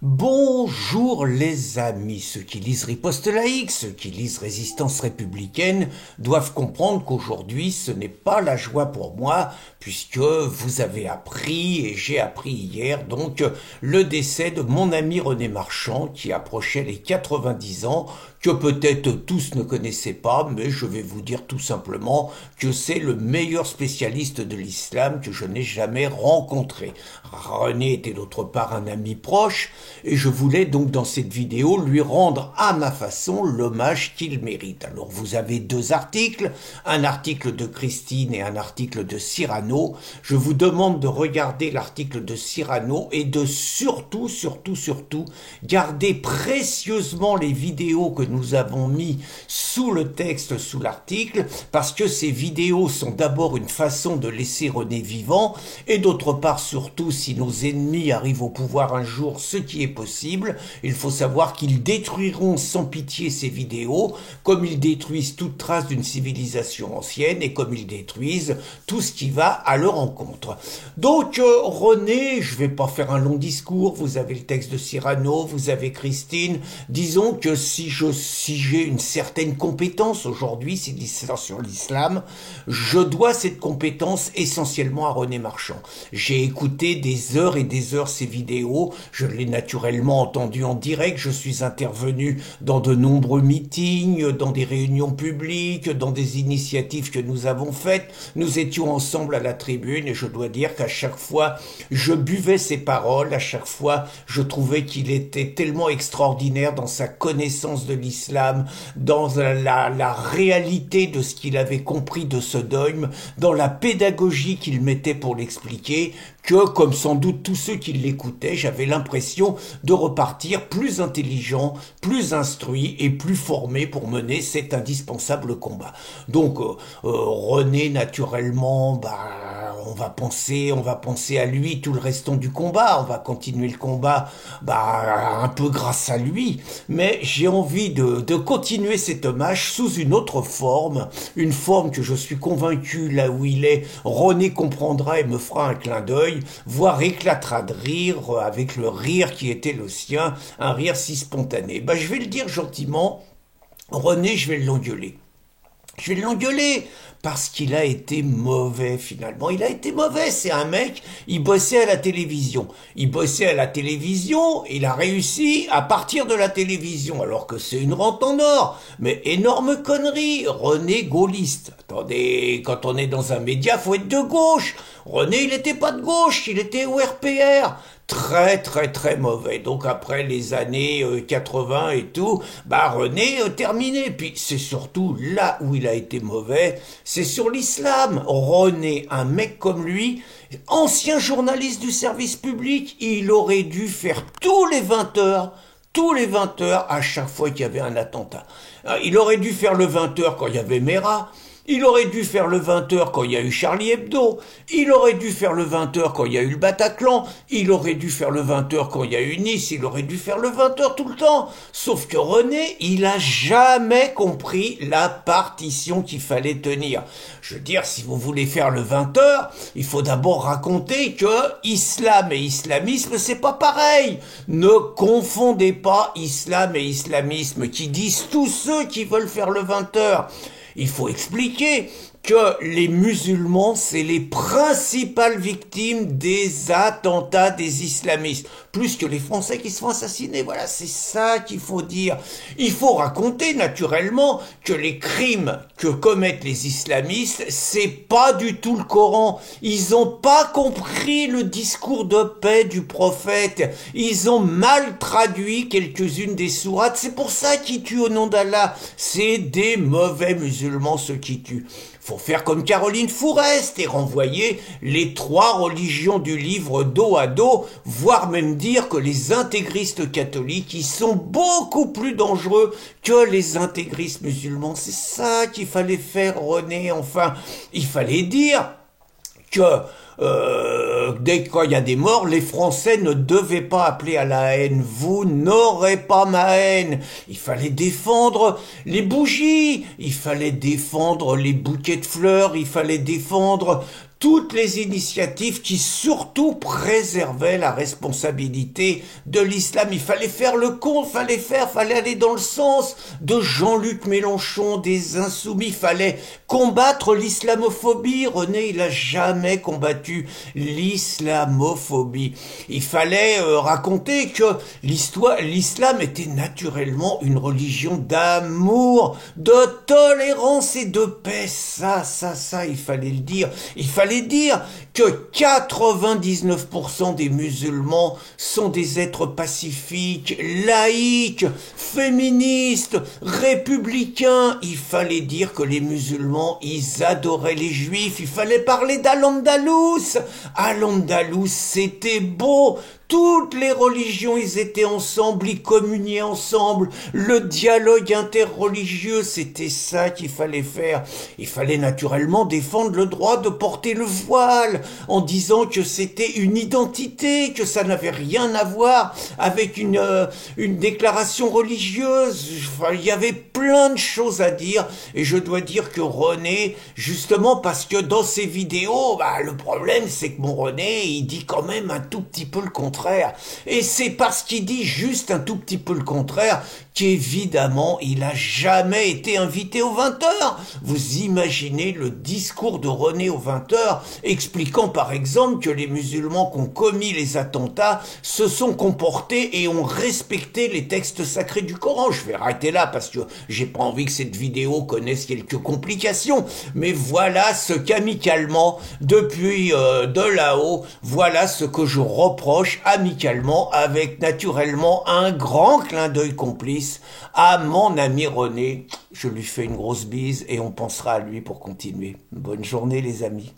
Bonjour les amis, ceux qui lisent Riposte laïque, ceux qui lisent Résistance républicaine doivent comprendre qu'aujourd'hui ce n'est pas la joie pour moi puisque vous avez appris et j'ai appris hier donc le décès de mon ami René Marchand qui approchait les 90 ans, que peut-être tous ne connaissaient pas, mais je vais vous dire tout simplement que c'est le meilleur spécialiste de l'islam que je n'ai jamais rencontré. René était d'autre part un ami proche, et je voulais donc dans cette vidéo lui rendre à ma façon l'hommage qu'il mérite. Alors vous avez deux articles, un article de Christine et un article de Cyrano. Je vous demande de regarder l'article de Cyrano et de surtout garder précieusement les vidéos que nous avons mis sous le texte, sous l'article, parce que ces vidéos sont d'abord une façon de laisser René vivant, et d'autre part surtout si nos ennemis arrivent au pouvoir un jour, ce qui est possible, il faut savoir qu'ils détruiront sans pitié ces vidéos, comme ils détruisent toute trace d'une civilisation ancienne et comme ils détruisent tout ce qui va à leur encontre. Donc René, je vais pas faire un long discours, vous avez le texte de Cyrano, vous avez Christine, disons que si j'ai une certaine compétence aujourd'hui, c'est sur l'islam, je dois cette compétence essentiellement à René Marchand. J'ai écouté des heures et des heures ces vidéos, je l'ai naturellement entendu en direct, je suis intervenu dans de nombreux meetings, dans des réunions publiques, dans des initiatives que nous avons faites, nous étions ensemble à la tribune et je dois dire qu'à chaque fois je buvais ses paroles, à chaque fois je trouvais qu'il était tellement extraordinaire dans sa connaissance de l'islam, dans la réalité de ce qu'il avait compris de ce dogme, dans la pédagogie qu'il mettait pour l'expliquer, que, comme sans doute tous ceux qui l'écoutaient, j'avais l'impression de repartir plus intelligent, plus instruit et plus formé pour mener cet indispensable combat. Donc, René, naturellement, on va penser à lui tout le restant du combat, on va continuer le combat, un peu grâce à lui, mais j'ai envie de continuer cet hommage sous une autre forme, une forme que je suis convaincu, là où il est, René comprendra et me fera un clin d'œil, voire éclatera de rire avec le rire qui était le sien, un rire si spontané. Je vais le dire gentiment, René, je vais l'engueuler. Je vais l'engueuler parce qu'il a été mauvais finalement. Il a été mauvais, c'est un mec, il bossait à la télévision. Il bossait à la télévision, il a réussi à partir de la télévision, alors que c'est une rente en or. Mais énorme connerie, René gaulliste. Attendez, quand on est dans un média, faut être de gauche. René, il n'était pas de gauche, il était au RPR. Très mauvais. Donc après les années 80 et tout, René terminé. Puis c'est surtout là où il a été mauvais, c'est sur l'islam. René, un mec comme lui, ancien journaliste du service public, il aurait dû faire tous les 20 heures à chaque fois qu'il y avait un attentat. Il aurait dû faire le 20 heures quand il y avait Mera. Il aurait dû faire le 20h quand il y a eu Charlie Hebdo, il aurait dû faire le 20h quand il y a eu le Bataclan, il aurait dû faire le 20h quand il y a eu Nice, il aurait dû faire le 20h tout le temps. Sauf que René, il a jamais compris la partition qu'il fallait tenir. Je veux dire, si vous voulez faire le 20h, il faut d'abord raconter que islam et islamisme, c'est pas pareil. Ne confondez pas islam et islamisme, qui disent tous ceux qui veulent faire le 20h. Il faut expliquer que les musulmans, c'est les principales victimes des attentats des islamistes, plus que les Français qui se font assassiner. Voilà, c'est ça qu'il faut dire. Il faut raconter naturellement que les crimes que commettent les islamistes, c'est pas du tout le Coran. Ils ont pas compris le discours de paix du prophète. Ils ont mal traduit quelques-unes des sourates. C'est pour ça qu'ils tuent au nom d'Allah. C'est des mauvais musulmans ceux qui tuent. Faut faire comme Caroline Fourest et renvoyer les 3 religions du livre dos à dos, voire même dire que les intégristes catholiques, ils sont beaucoup plus dangereux que les intégristes musulmans. C'est ça qu'il fallait faire, René. Enfin, il fallait dire que dès qu'il y a des morts, les Français ne devaient pas appeler à la haine. Vous n'aurez pas ma haine. Il fallait défendre les bougies, il fallait défendre les bouquets de fleurs, il fallait défendre toutes les initiatives qui surtout préservaient la responsabilité de l'islam. Il fallait faire le compte, fallait aller dans le sens de Jean-Luc Mélenchon, des Insoumis, fallait combattre l'islamophobie. René, il a jamais combattu l'islamophobie. Il fallait raconter que l'islam était naturellement une religion d'amour, de tolérance et de paix. Ça, il fallait le dire. Il fallait dire que 99% des musulmans sont des êtres pacifiques, laïques, féministes, républicains. Il fallait dire que les musulmans, ils adoraient les juifs. Il fallait parler d'Al-Andalus. Al-Andalus, c'était beau. Toutes les religions, ils étaient ensemble, ils communiaient ensemble. Le dialogue interreligieux, c'était ça qu'il fallait faire. Il fallait naturellement défendre le droit de porter le voile, en disant que c'était une identité, que ça n'avait rien à voir avec une déclaration religieuse. Enfin, il y avait plein de choses à dire, et je dois dire que René, justement parce que dans ses vidéos, le problème c'est que mon René, il dit quand même un tout petit peu le contraire. Et c'est parce qu'il dit juste un tout petit peu le contraire qu'évidemment, il n'a jamais été invité aux 20h. Vous imaginez le discours de René aux 20h, expliquant par exemple que les musulmans qui ont commis les attentats se sont comportés et ont respecté les textes sacrés du Coran. Je vais arrêter là parce que j'ai pas envie que cette vidéo connaisse quelques complications. Mais voilà ce qu'amicalement, depuis de là-haut, voilà ce que je reproche amicalement, avec naturellement un grand clin d'œil complice à mon ami René. Je lui fais une grosse bise et on pensera à lui pour continuer. Bonne journée les amis.